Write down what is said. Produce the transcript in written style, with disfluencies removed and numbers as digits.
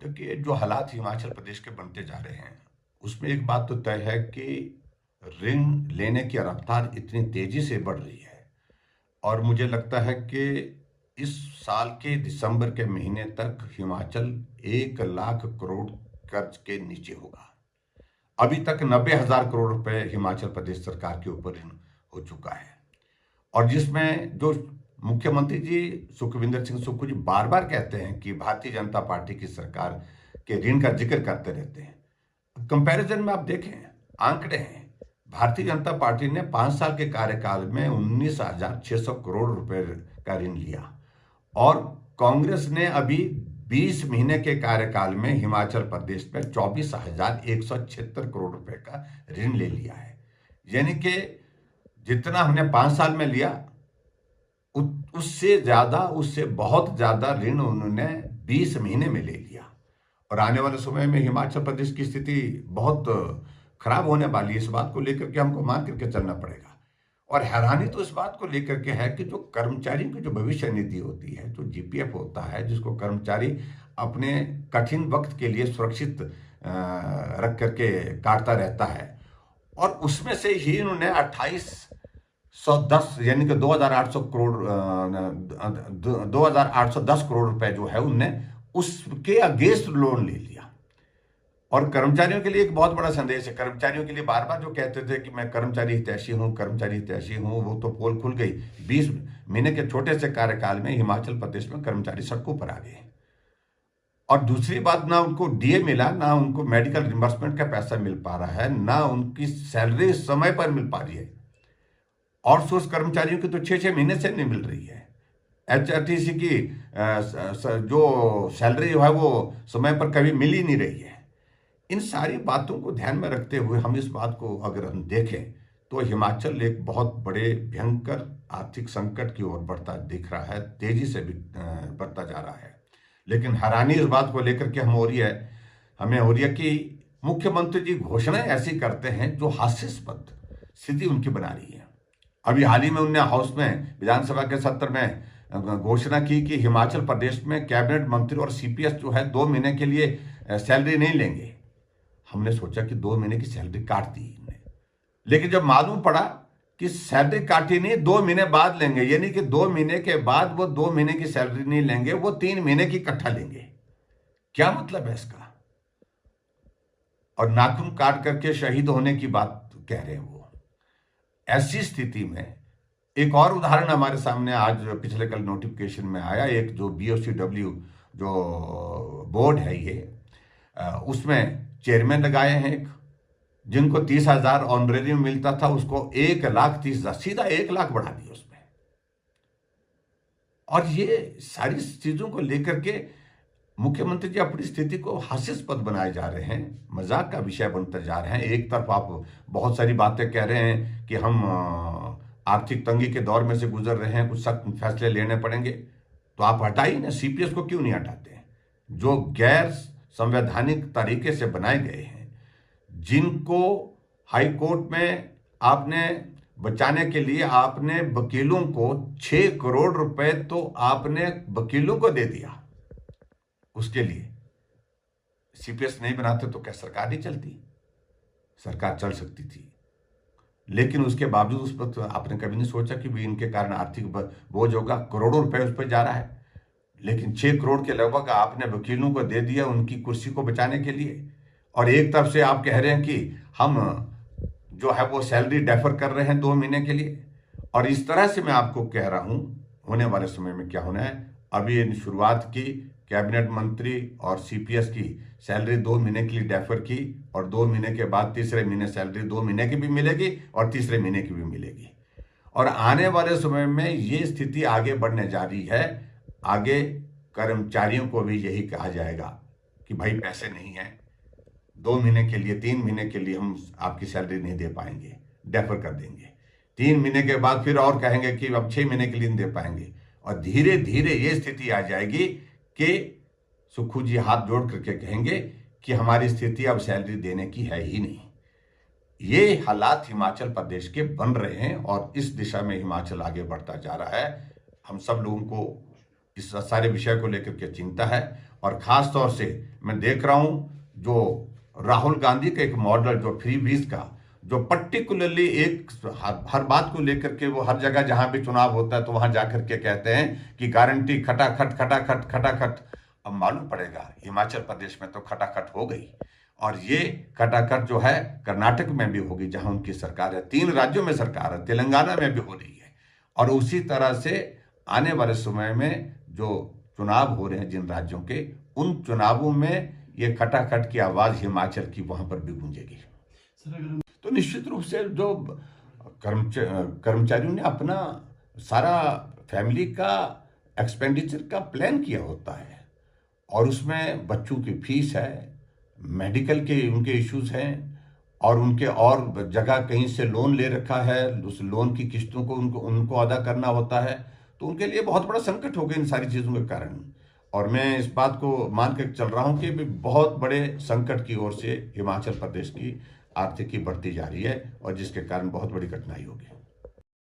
देखिए, जो हालात हिमाचल प्रदेश के बनते जा रहे हैं, उसमें एक बात तो तय है कि ऋण लेने की रफ्तार इतनी तेजी से बढ़ रही है और मुझे लगता है कि इस साल के दिसंबर के महीने तक हिमाचल 1 लाख करोड़ कर्ज के नीचे होगा। अभी तक 90,000 करोड़ रुपए हिमाचल प्रदेश सरकार के ऊपर ऋण हो चुका है और जिसमें जो मुख्यमंत्री जी सुखविंदर सिंह सुक्खू जी बार बार कहते हैं कि भारतीय जनता पार्टी की सरकार के ऋण का जिक्र करते रहते हैं। कंपैरिजन में आप देखें, आंकड़े हैं, भारतीय जनता पार्टी ने 5 साल के कार्यकाल में 19,600 करोड़ रुपए का ऋण लिया और कांग्रेस ने अभी 20 महीने के कार्यकाल में हिमाचल प्रदेश पर 24,176 करोड़ रुपए का ऋण ले लिया है। यानी कि जितना हमने 5 साल में लिया उससे ज्यादा, उससे बहुत ज्यादा ऋण उन्होंने 20 महीने में ले लिया और आने वाले समय में हिमाचल प्रदेश की स्थिति बहुत खराब होने वाली है। इस बात को लेकर के हमको मान करके चलना पड़ेगा और हैरानी तो इस बात को लेकर के है कि जो कर्मचारियों की जो भविष्य निधि होती है, जो जीपीएफ होता है, जिसको कर्मचारी अपने कठिन वक्त के लिए सुरक्षित रख करके काटता रहता है और उसमें से ही उन्होंने 2810 यानी कि 2,810 करोड़ रुपए जो है उनने उसके अगेंस्ट लोन ले लिया। और कर्मचारियों के लिए एक बहुत बड़ा संदेश है। कर्मचारियों के लिए बार बार जो कहते थे कि मैं कर्मचारी हितैषी हूं, कर्मचारी हितैषी हूं, वो तो पोल खुल गई। 20 महीने के छोटे से कार्यकाल में हिमाचल प्रदेश में कर्मचारी सड़कों पर आ गए और दूसरी बात, ना उनको डीए मिला, ना उनको मेडिकल रिम्बर्समेंट का पैसा मिल पा रहा है, ना उनकी सैलरी समय पर मिल पा रही है। आउटसोर्स कर्मचारियों की तो 6-6 महीने से नहीं मिल रही है। एचआरटीसी की जो सैलरी जो है वो समय पर कभी मिल ही नहीं रही है। इन सारी बातों को ध्यान में रखते हुए हम इस बात को अगर हम देखें तो हिमाचल एक बहुत बड़े भयंकर आर्थिक संकट की ओर बढ़ता दिख रहा है, तेजी से भी बढ़ता जा रहा है। लेकिन हैरानी इस बात को लेकर के हमें हो रही है कि मुख्यमंत्री जी घोषणाएं ऐसी करते हैं जो हास्यास्पद स्थिति उनकी बना रही है। अभी हाल ही में उन्होंने हाउस में विधानसभा के सत्र में घोषणा की कि हिमाचल प्रदेश में कैबिनेट मंत्री और सीपीएस जो है 2 महीने के लिए सैलरी नहीं लेंगे। हमने सोचा कि 2 महीने की सैलरी काट दी इन्होंने, लेकिन जब मालूम पड़ा कि सैलरी काटी नहीं, 2 महीने बाद लेंगे, यानी कि 2 महीने के बाद वो 2 महीने की सैलरी नहीं लेंगे, वो 3 महीने की इकट्ठा लेंगे। क्या मतलब है इसका? और नाखून काट करके शहीद होने की बात कह रहे हैं वो। ऐसी स्थिति में एक और उदाहरण हमारे सामने आज पिछले कल नोटिफिकेशन में आया। एक जो BOCW जो बोर्ड है ये, उसमें चेयरमैन लगाए हैं एक, जिनको 30,000 ऑनरेरियम मिलता था, उसको 1,30,000 सीधा 1 लाख बढ़ा दिया उसमें। और ये सारी चीजों को लेकर के मुख्यमंत्री जी अपनी स्थिति को हास्यास्पद बनाए जा रहे हैं, मजाक का विषय बनते जा रहे हैं। एक तरफ आप बहुत सारी बातें कह रहे हैं कि हम आर्थिक तंगी के दौर में से गुजर रहे हैं, कुछ सख्त फैसले लेने पड़ेंगे, तो आप हटाइए ना, सीपीएस को क्यों नहीं हटाते हैं? जो गैर संवैधानिक तरीके से बनाए गए हैं, जिनको हाई कोर्ट में आपने बचाने के लिए आपने वकीलों को 6 करोड़ रुपए तो आपने वकीलों को दे दिया। उसके लिए सीपीएस नहीं बनाते तो क्या सरकार नहीं चलती? सरकार चल सकती थी, लेकिन उसके बावजूद उस पर तो आपने कभी नहीं सोचा कि भी इनके कारण आर्थिक बोझ होगा। करोड़ों रुपए उस पर जा रहा है, लेकिन 6 करोड़ के लगभग आपने वकीलों को दे दिया उनकी कुर्सी को बचाने के लिए। और एक तरफ से आप कह रहे हैं कि हम जो है वो सैलरी डेफर कर रहे हैं 2 महीने के लिए। और इस तरह से मैं आपको कह रहा हूं होने वाले समय में क्या होना है। अभी इन शुरुआत की कैबिनेट मंत्री और सीपीएस की सैलरी 2 महीने के लिए डेफर की और 2 महीने के बाद तीसरे महीने सैलरी 2 महीने की भी मिलेगी और तीसरे महीने की भी मिलेगी। और आने वाले समय में ये स्थिति आगे बढ़ने जा रही है। आगे कर्मचारियों को भी यही कहा जाएगा कि भाई पैसे नहीं है, 2 महीने के लिए, 3 महीने के लिए हम आपकी सैलरी नहीं दे पाएंगे, डेफर कर देंगे। 3 महीने के बाद फिर और कहेंगे कि अब 6 महीने के लिए नहीं दे पाएंगे। और धीरे धीरे ये स्थिति आ जाएगी कि सुक्खू जी हाथ जोड़ करके कहेंगे कि हमारी स्थिति अब सैलरी देने की है ही नहीं। ये हालात हिमाचल प्रदेश के बन रहे हैं और इस दिशा में हिमाचल आगे बढ़ता जा रहा है। हम सब लोगों को इस सारे विषय को लेकर के चिंता है। और खास तौर से मैं देख रहा हूं जो राहुल गांधी का एक मॉडल, जो फ्री बीज का, जो पर्टिकुलरली एक हर बात को लेकर के वो हर जगह जहां भी चुनाव होता है तो वहां जाकर के कहते हैं कि गारंटी खटाखट खटाखट खटाखट। अब मालूम पड़ेगा हिमाचल प्रदेश में तो खटाखट हो गई, और ये खटाखट जो है कर्नाटक में भी होगी जहां उनकी सरकार है, 3 राज्यों में सरकार है, तेलंगाना में भी हो रही है। और उसी तरह से आने वाले समय में जो चुनाव हो रहे हैं जिन राज्यों के, उन चुनावों में ये खटाखट की आवाज हिमाचल की वहां पर भी गूंजेगी। तो निश्चित रूप से जो कर्मचारियों ने अपना सारा फैमिली का एक्सपेंडिचर का प्लान किया होता है, और उसमें बच्चों की फीस है, मेडिकल के उनके इश्यूज हैं, और उनके और जगह कहीं से लोन ले रखा है, उस लोन की किस्तों को उनको अदा करना होता है, तो उनके लिए बहुत बड़ा संकट हो गया इन सारी चीज़ों के कारण। और मैं इस बात को मान कर चल रहा हूं कि बहुत बड़े संकट की ओर से हिमाचल प्रदेश की आर्थिकी बढ़ती जा रही है, और जिसके कारण बहुत बड़ी कठिनाई होगी।